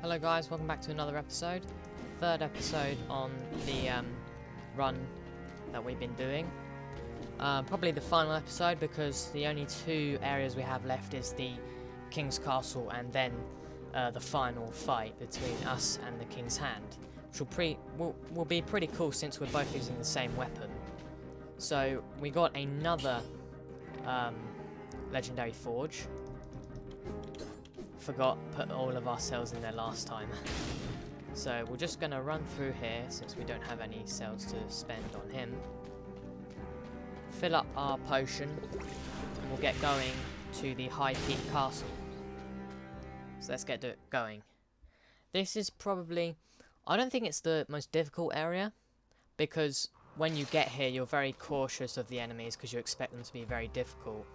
Hello guys, welcome back to another episode. Third episode on the run that we've been doing. Probably the final episode because the only two areas we have left is the King's Castle and then the final fight between us and the King's Hand. Which will be pretty cool since we're both using the same weapon. So we got another legendary forge. Put all of our cells in there last time. So we're just going to run through here since we don't have any cells to spend on him. Fill up our potion and we'll get going to the High Peak Castle. So let's get going. This is probably... I don't think it's the most difficult area because when you get here you're very cautious of the enemies because you expect them to be very difficult.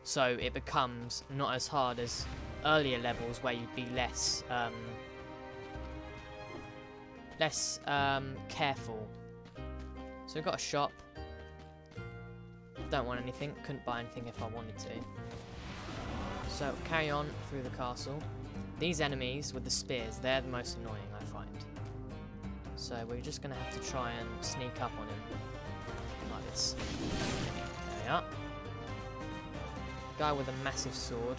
So it becomes not as hard as earlier levels where you'd be less careful. So we've got a shop. Don't want anything. Couldn't buy anything if I wanted to. So carry on through the castle. These enemies with the spears, they're the most annoying I find. So we're just going to have to try and sneak up on him. Like this. There we are. Guy with a massive sword.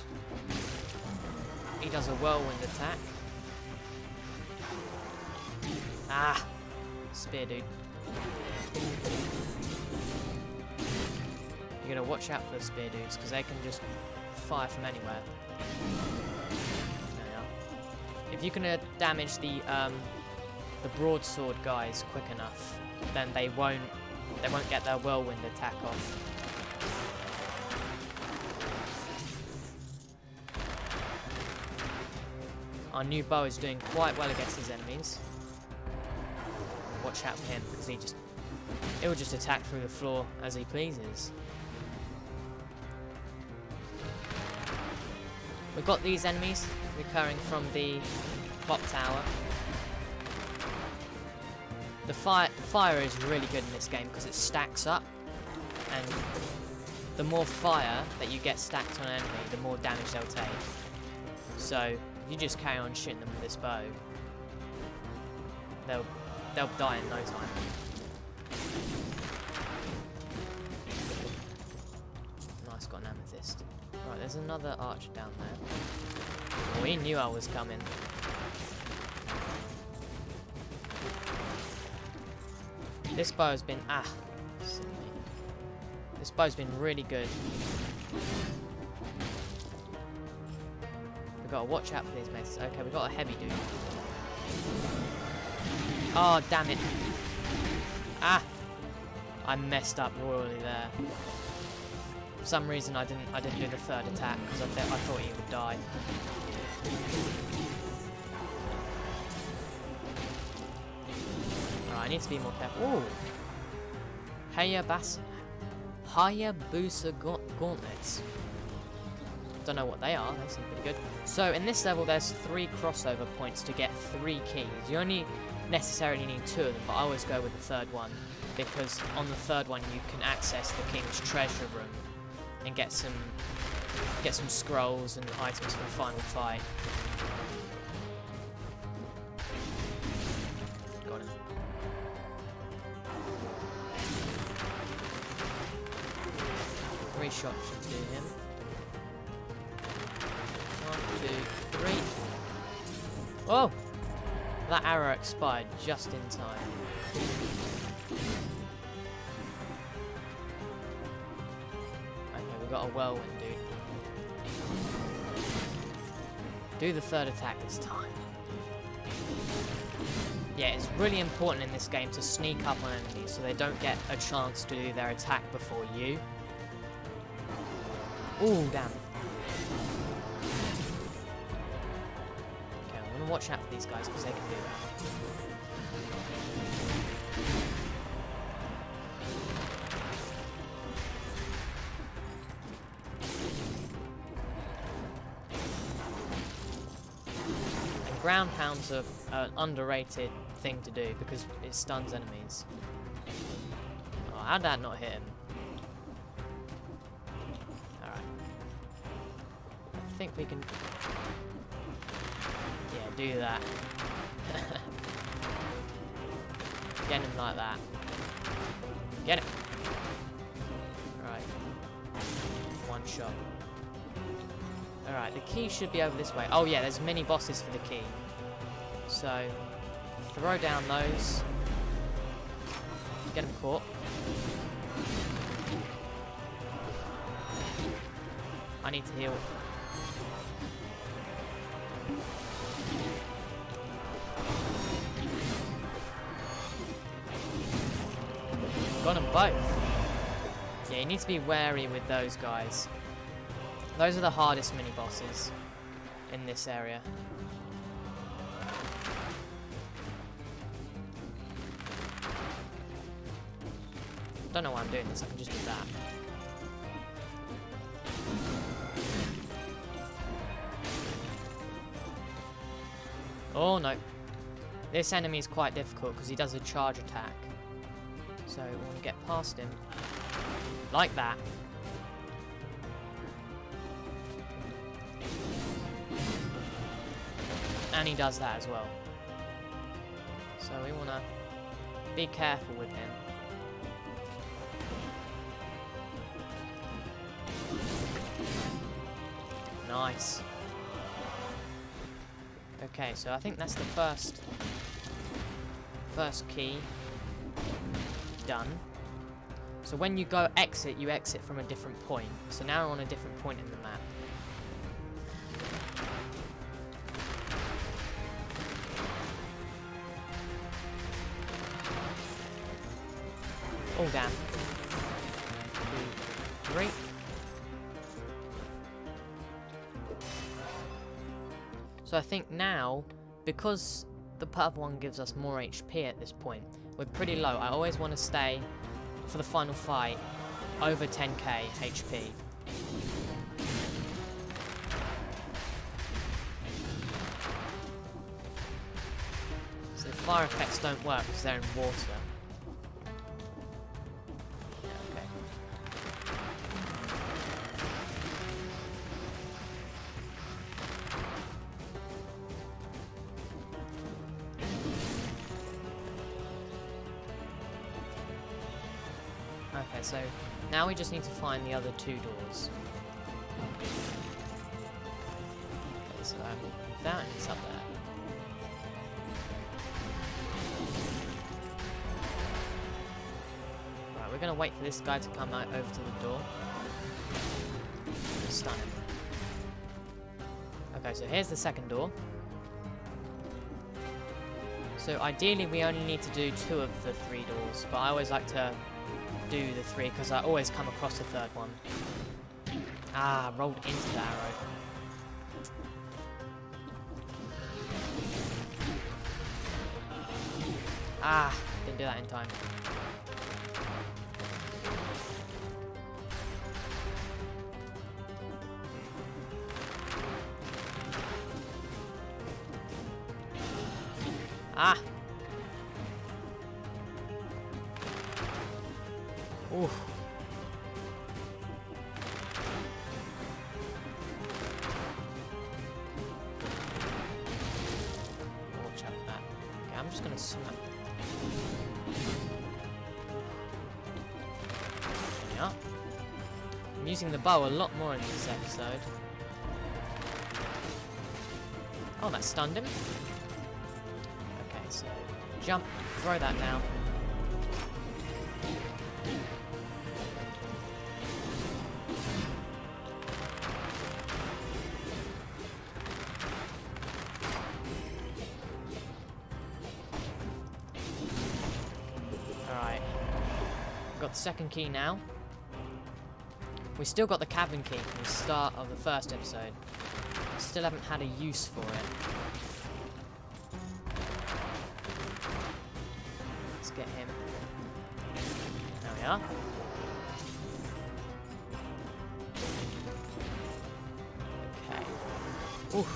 He does a whirlwind attack. Ah! Spear dude. You're gonna watch out for the spear dudes because they can just fire from anywhere. There we are. If you can damage the broadsword guys quick enough, then they won't get their whirlwind attack off. Our new bow is doing quite well against his enemies. Watch out for him because it will just attack through the floor as he pleases. We've got these enemies recurring from the clock tower. The fire is really good in this game because it stacks up, and the more fire that you get stacked on an enemy, the more damage they'll take. So you just carry on shooting them with this bow, they'll die in no time. Nice, got an amethyst. Right, there's another archer down there. Oh, he knew I was coming. This bow has been This bow's been really good. We've got to watch out for these maces. Okay, we've got a heavy dude. Oh, damn it. Ah! I messed up royally there. For some reason I didn't do the third attack because I thought he would die. Alright, I need to be more careful. Ooh! Hayabusa gauntlets. Don't know what they are, they seem pretty good. So in this level there's 3 crossover points to get 3 keys. You only necessarily need 2 of them, but I always go with the third one because on the third one you can access the King's treasure room and get some scrolls and items for the final fight. Got him. Three shots should do him. 1, 2, 3. Oh! That arrow expired just in time. Okay, we've got a whirlwind, dude. Do the third attack this time. Yeah, it's really important in this game to sneak up on enemies so they don't get a chance to do their attack before you. Ooh, damn. Watch out for these guys because they can do that. And ground pounds are an underrated thing to do because it stuns enemies. Oh, how'd that not hit him? Alright. I think we can... Yeah, do that. Get him like that. Get him. Right. One shot. Alright, the key should be over this way. Oh yeah, there's mini bosses for the key. So, throw down those. Get him caught. I need to heal. Got them both. Yeah, you need to be wary with those guys. Those are the hardest mini bosses in this area. Don't know why I'm doing this, I can just do that. Oh no. This enemy is quite difficult because he does a charge attack. So we want to get past him. Like that. And he does that as well. So we want to be careful with him. Nice. Okay, so I think that's the first key done. So when you go exit, you exit from a different point. So now we're on a different point in the map. Oh damn. 2, 3. So I think now, because the purple one gives us more HP at this point, we're pretty low. I always want to stay, for the final fight, over 10k HP. So the fire effects don't work because they're in water. Okay, so now we just need to find the other 2 doors. Okay, so that is up there. Right, we're gonna wait for this guy to come out over to the door. Stun him. Okay, so here's the second door. So ideally we only need to do 2 of the 3 doors, but I always like to do the 3 because I always come across the 3rd one. Ah, rolled into the arrow. Ah, didn't do that in time. Ah! Oof. Watch out for that. Okay, I'm just gonna smack. Yeah. I'm using the bow a lot more in this episode. Oh, that stunned him. Okay, so jump, throw that now. Alright. Got the second key now. We still got the cabin key from the start of the first episode. Still haven't had a use for it. Let's get him. There we are. Okay. Oof.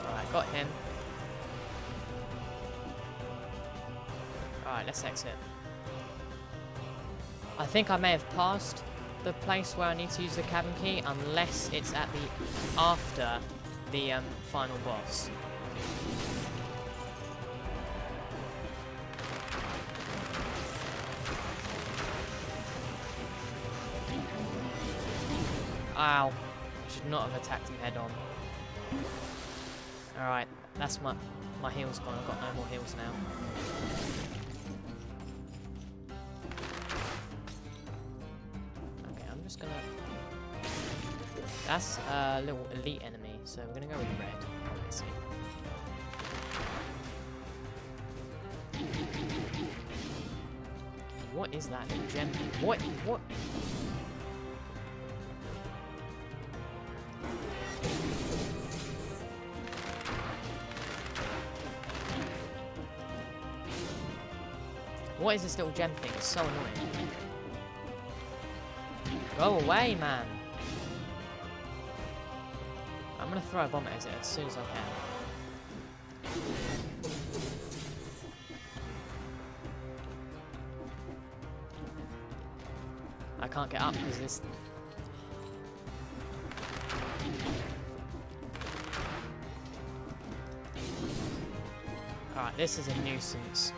Alright, got him. Alright, let's exit. I think I may have passed the place where I need to use the cabin key unless it's at the after the final boss. Ow. I should not have attacked him head on. Alright, that's my heal's gone. I've got no more heals now. Okay, I'm just gonna... That's a little elite enemy, so we're gonna go with red. Let's see. What is that little gem? What? What is this little gem thing? It's so annoying. Go away, man. I'm gonna throw a bomb at it as soon as I can. I can't get up because this... Alright, this is a nuisance.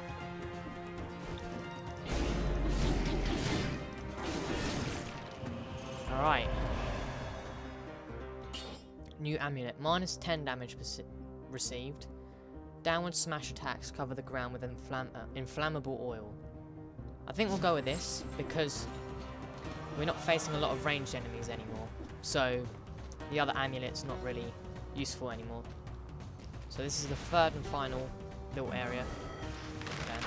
Alright. New amulet. Minus 10 damage received. Downward smash attacks cover the ground with inflammable oil. I think we'll go with this because we're not facing a lot of ranged enemies anymore. So the other amulet's not really useful anymore. So this is the third and final little area. Okay.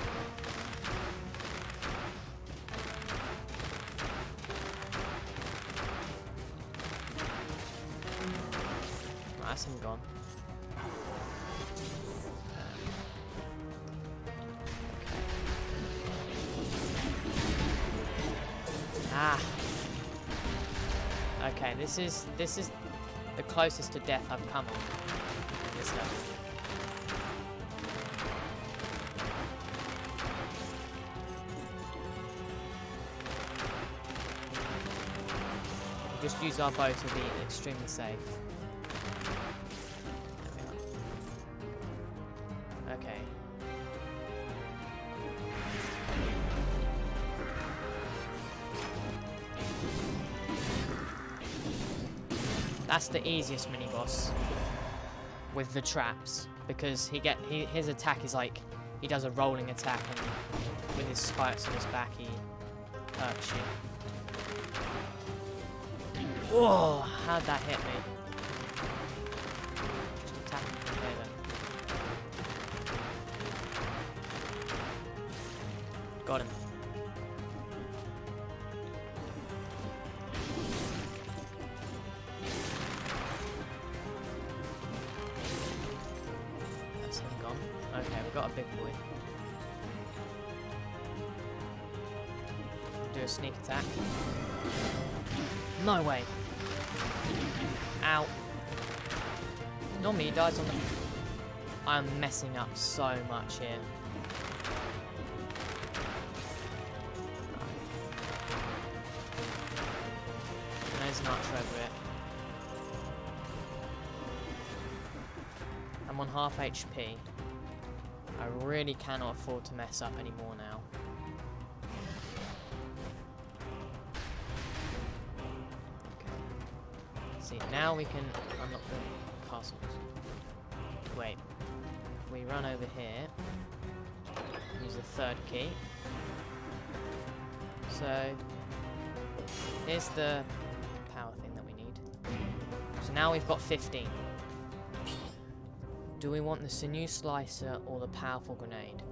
Right, that's him gone. Ah. Okay, this is the closest to death I've come on this level. We'll just use our bow to be extremely safe. Okay. That's the easiest mini boss with the traps because his attack is like he does a rolling attack and with his spikes on his back he hurts you. Whoa! How'd that hit me? Just attack him from here then. Got him. Okay, we've got a big boy. Do a sneak attack. No way. Ow. Normally he dies on the... I'm messing up so much here. There's an archer over it. I'm on half HP. I really cannot afford to mess up anymore now. Okay. See, now we can unlock the castles. Wait. If we run over here, use the third key. So, here's the power thing that we need. So now we've got 15. Do we want the sinew slicer or the powerful grenade?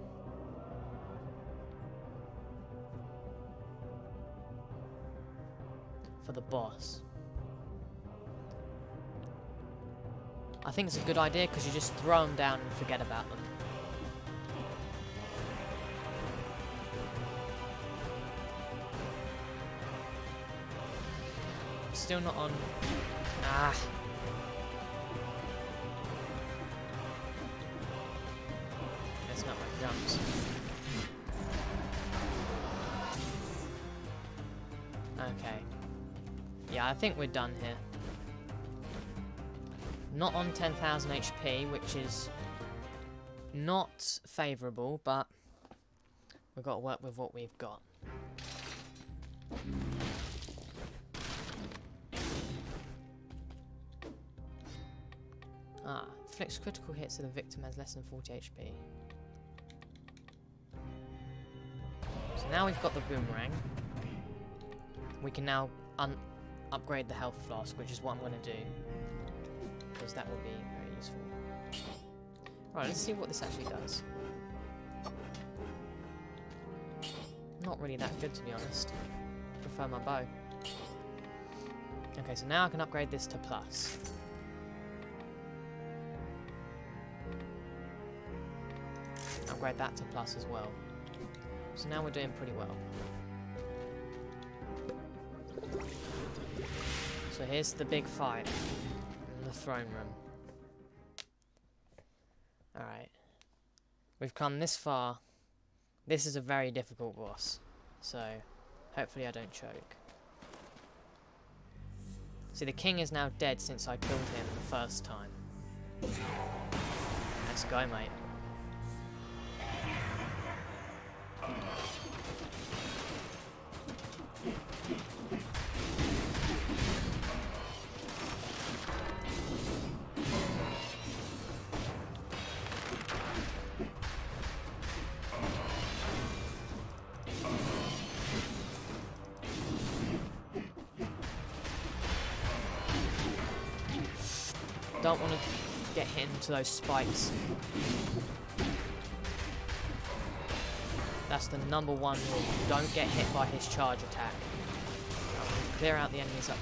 For the boss. I think it's a good idea because you just throw them down and forget about them. Still not on... Ah. That's not my jumps. Okay. yeah, I think we're done here. Not on 10,000 HP, which is not favourable, but we've got to work with what we've got. Ah, inflicts critical hits to the victim has less than 40 HP. So now we've got the boomerang. We can now upgrade the health flask, which is what I'm going to do, because that will be very useful. Right, let's see what this actually does. Not really that good, to be honest. Prefer my bow. Okay, so now I can upgrade this to plus. Upgrade that to plus as well. So now we're doing pretty well. So here's the big fight in the throne room. Alright. We've come this far. This is a very difficult boss. So hopefully I don't choke. See, the king is now dead since I killed him the first time. Let's go, mate. Don't want to get hit into those spikes. That's the #1 rule. Don't get hit by his charge attack. Clear out the enemies up.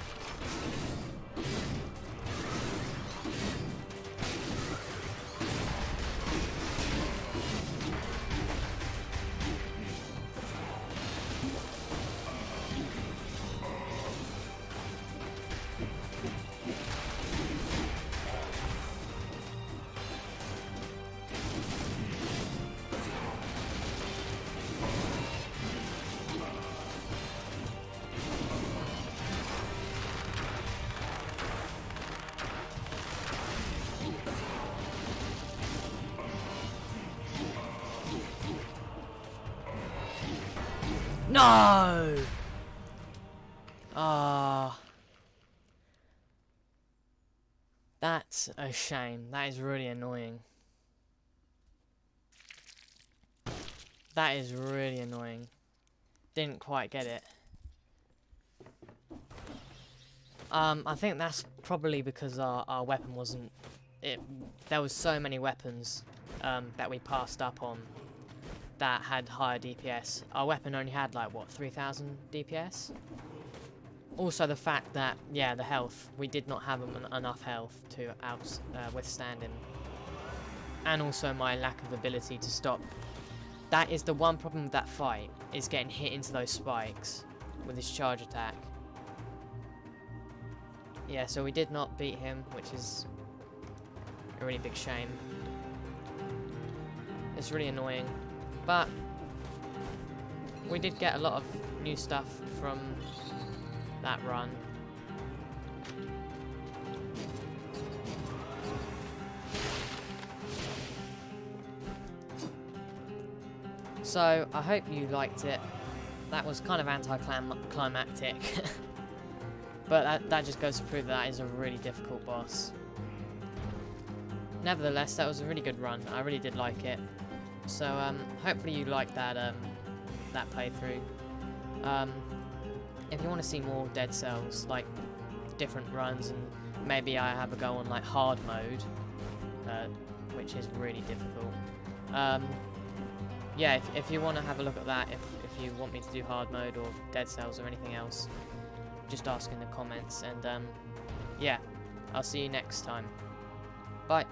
No! Ah. That's a shame. That is really annoying. That is really annoying. Didn't quite get it. I think that's probably because our weapon wasn't... There was so many weapons that we passed up on that had higher DPS. Our weapon only had like, what, 3,000 DPS? Also the fact that, yeah, the health. We did not have enough health to withstand him. And also my lack of ability to stop. That is the one problem with that fight, is getting hit into those spikes with his charge attack. Yeah, so we did not beat him, which is a really big shame. It's really annoying. But we did get a lot of new stuff from that run. So I hope you liked it. That was kind of anticlimactic. But that just goes to prove that is a really difficult boss. Nevertheless, that was a really good run. I really did like it. So hopefully you liked that that playthrough. If you want to see more Dead Cells, like different runs, and maybe I have a go on like hard mode, which is really difficult. Yeah, if you want to have a look at that, if you want me to do hard mode or Dead Cells or anything else, just ask in the comments. And yeah, I'll see you next time. Bye.